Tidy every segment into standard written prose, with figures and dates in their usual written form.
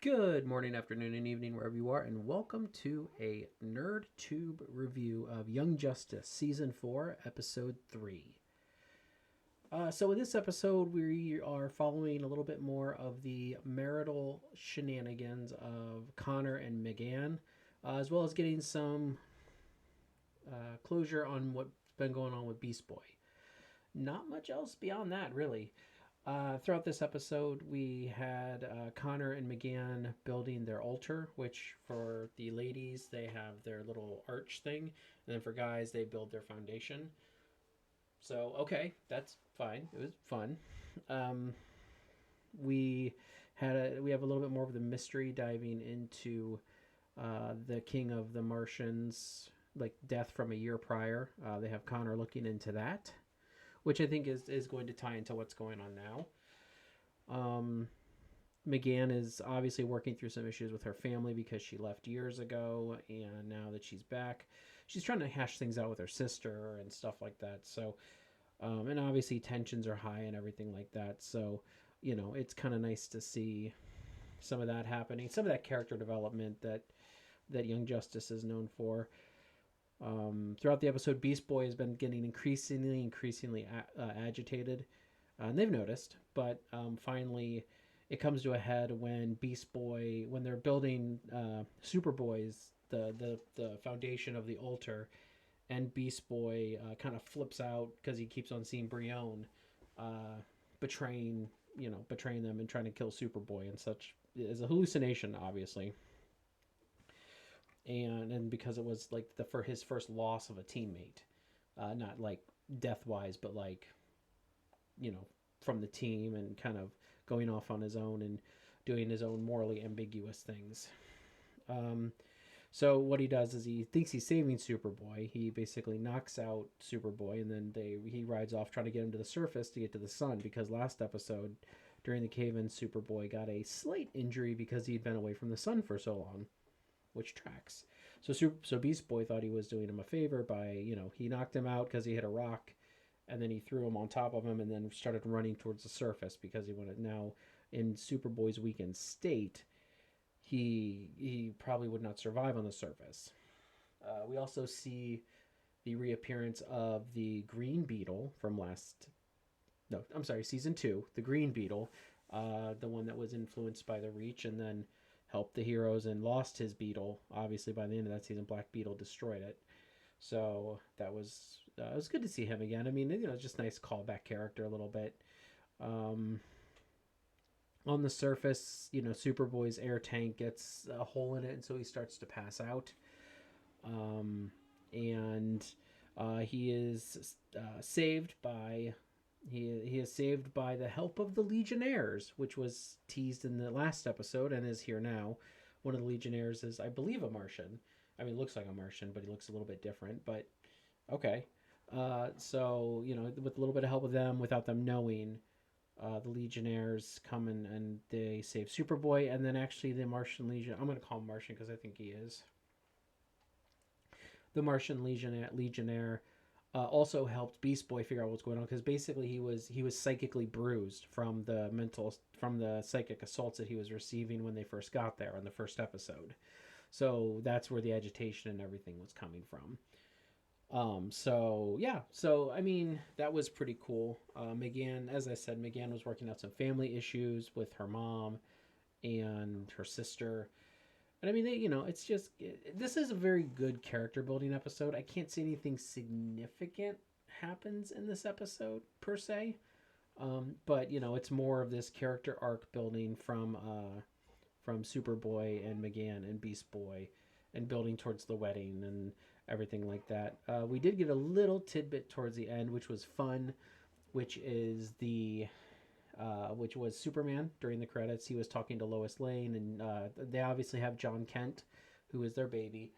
Good morning, afternoon, and evening, wherever you are, and welcome to a NerdTube review of Young Justice Season 4, Episode 3. So, in this episode, we are following a little bit more of the marital shenanigans of Connor and Megan, as well as getting some closure on what's been going on with Beast Boy. Not much else beyond that, really. Throughout this episode, we had Connor and McGann building their altar, which for the ladies, they have their little arch thing. And then for guys, they build their foundation. So, okay, that's fine. It was fun. Um, we have a little bit more of the mystery diving into the king of the Martians, like death from a year prior. They have Connor looking into that, which I think is going to tie into what's going on now. Um, McGann is obviously working through some issues with her family because she left years ago, and now that she's back, she's trying to hash things out with her sister and stuff like that. So, and obviously tensions are high and everything like that. So, it's kind of nice to see some of that happening, some of that character development that Young Justice is known for. Throughout the episode, Beast Boy has been getting increasingly agitated, and they've noticed. But finally, it comes to a head when Beast Boy, when they're building Superboy's the foundation of the altar, and Beast Boy kind of flips out because he keeps on seeing Brienne uh, betraying them and trying to kill Superboy and such. Is a hallucination, obviously, and because it was like the for his first loss of a teammate, not like death wise, but like you know from the team and kind of going off on his own and doing his own morally ambiguous things. Um, so what he does is he thinks he's saving Superboy. He basically knocks out Superboy, and then he rides off trying to get him to the surface to get to the sun. Because last episode, during the cave-in, Superboy got a slight injury because he'd been away from the sun for so long, which tracks. So Beast Boy thought he was doing him a favor by he knocked him out because he hit a rock, and then he threw him on top of him and then started running towards the surface because he wanted now in Superboy's weakened state. He probably would not survive on the surface. We also see the reappearance of the Green Beetle from last. No, I'm sorry, season 2. The Green Beetle, the one that was influenced by the Reach and then helped the heroes and lost his beetle. Obviously, by the end of that season, Black Beetle destroyed it. So that was it was good to see him again. I mean, just nice callback character a little bit. Um, on the surface, Superboy's air tank gets a hole in it, and so he starts to pass out. And he is saved by he is saved by the help of the Legionnaires, which was teased in the last episode and is here now. One of the Legionnaires is, I believe, a Martian. I mean, looks like a Martian, but he looks a little bit different. But okay, so with a little bit of help of them, without them knowing, the Legionnaires come and they save Superboy, and then actually the Martian Legion. I'm gonna call him Martian because I think he is the Martian Legionnaire. Also helped Beast Boy figure out what's going on because basically he was psychically bruised from the psychic assaults that he was receiving when they first got there in the first episode. So that's where the agitation and everything was coming from. So yeah, so I mean that was pretty cool. McGann, as I said, McGann was working out some family issues with her mom and her sister, and I mean it's just this is a very good character building episode. I can't see anything significant happens in this episode per se, but it's more of this character arc building from Superboy and McGann and Beast Boy, and building towards the wedding and everything like that. We did get a little tidbit towards the end, which was fun, which is which was Superman during the credits. He was talking to Lois Lane, and they obviously have John Kent, who is their baby.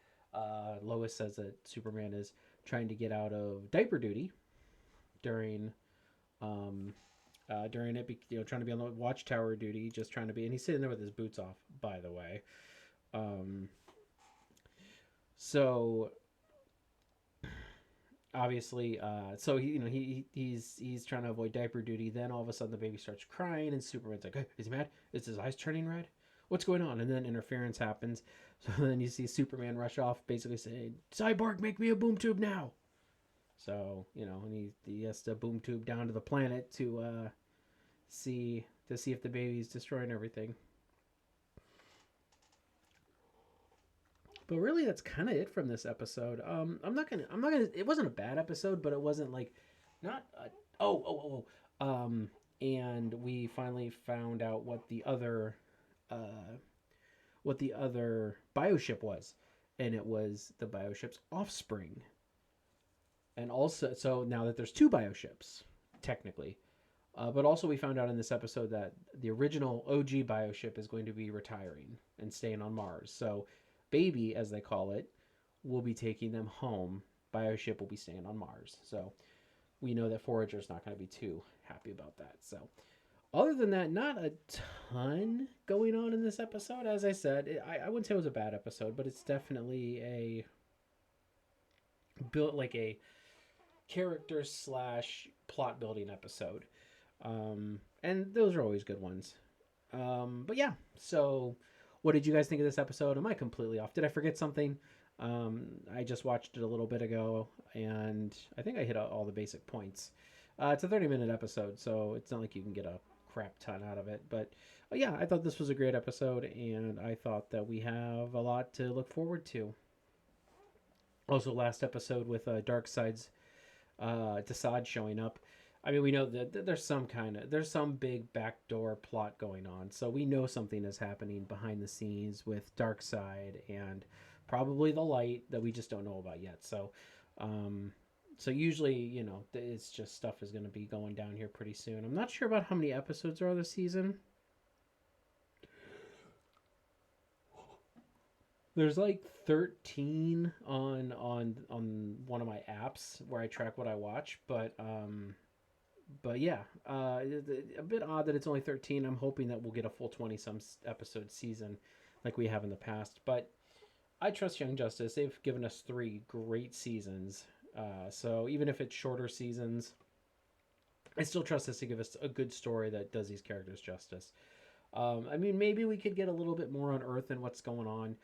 Lois says that Superman is trying to get out of diaper duty during during it, trying to be on the watchtower duty, just trying to be, and he's sitting there with his boots off, by the way. Um, so obviously, so he's trying to avoid diaper duty. Then all of a sudden, the baby starts crying, and Superman's like, "Hey, is he mad? Is his eyes turning red? what's going on? And then interference happens. So then you see Superman rush off, basically saying, Cyborg, make me a boom tube now. So, and he has to boom tube down to the planet to see if the baby's destroying everything. But really, that's kind of it from this episode. I'm not gonna. It wasn't a bad episode, but it wasn't like, not. And we finally found out what the other bioship was, and it was the bioship's offspring. And also, so now that there's two bioships, technically, but also we found out in this episode that the original OG bioship is going to be retiring and staying on Mars. So, Baby, as they call it, will be taking them home. Bioship will be staying on Mars. So, we know that Forager's not going to be too happy about that. So, other than that, not a ton going on in this episode. As I said, I wouldn't say it was a bad episode, but it's definitely a built like a character / plot building episode. And those are always good ones. But yeah, so what did you guys think of this episode? Am I completely off? Did I forget something? I just watched it a little bit ago, and I think I hit all the basic points. It's a 30-minute episode, so it's not like you can get a crap ton out of it. But yeah, I thought this was a great episode, and I thought that we have a lot to look forward to. Also, last episode with Darkseid's Desaad showing up. I mean, we know that there's some big backdoor plot going on. So we know something is happening behind the scenes with Darkseid and probably the Light that we just don't know about yet. So, so usually, it's just stuff is going to be going down here pretty soon. I'm not sure about how many episodes there are this season. There's like 13 on one of my apps where I track what I watch, but yeah, a bit odd that it's only 13. I'm hoping that we'll get a full 20 some episode season like we have in the past, but I trust Young Justice. They've given us 3 great seasons, so even if it's shorter seasons, I still trust us to give us a good story that does these characters justice. I mean, maybe we could get a little bit more on Earth and what's going on.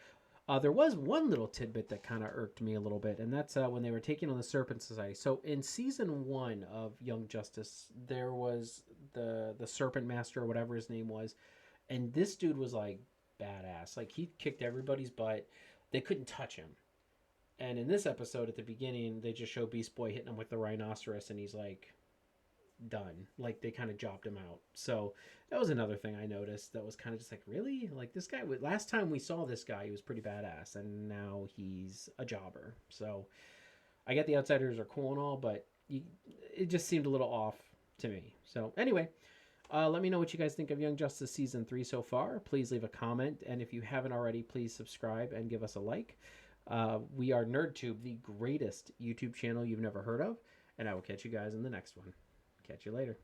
There was one little tidbit that kind of irked me a little bit, and that's when they were taking on the Serpent Society. So in season 1 of Young Justice, there was the Serpent Master, or whatever his name was, and this dude was like badass. Like, he kicked everybody's butt. They couldn't touch him. And in this episode, at the beginning, they just show Beast Boy hitting him with the rhinoceros, and he's like done. Like, they kind of jobbed him out. So that was another thing I noticed that was kind of just like, really? Like, this guy, last time we saw this guy, he was pretty badass, and now he's a jobber. So I get the Outsiders are cool and all, but it just seemed a little off to me. So anyway, let me know what you guys think of Young Justice Season 3 so far. Please leave a comment, and if you haven't already, please subscribe and give us a like. We are NerdTube, the greatest YouTube channel you've never heard of, and I will catch you guys in the next one. Catch you later.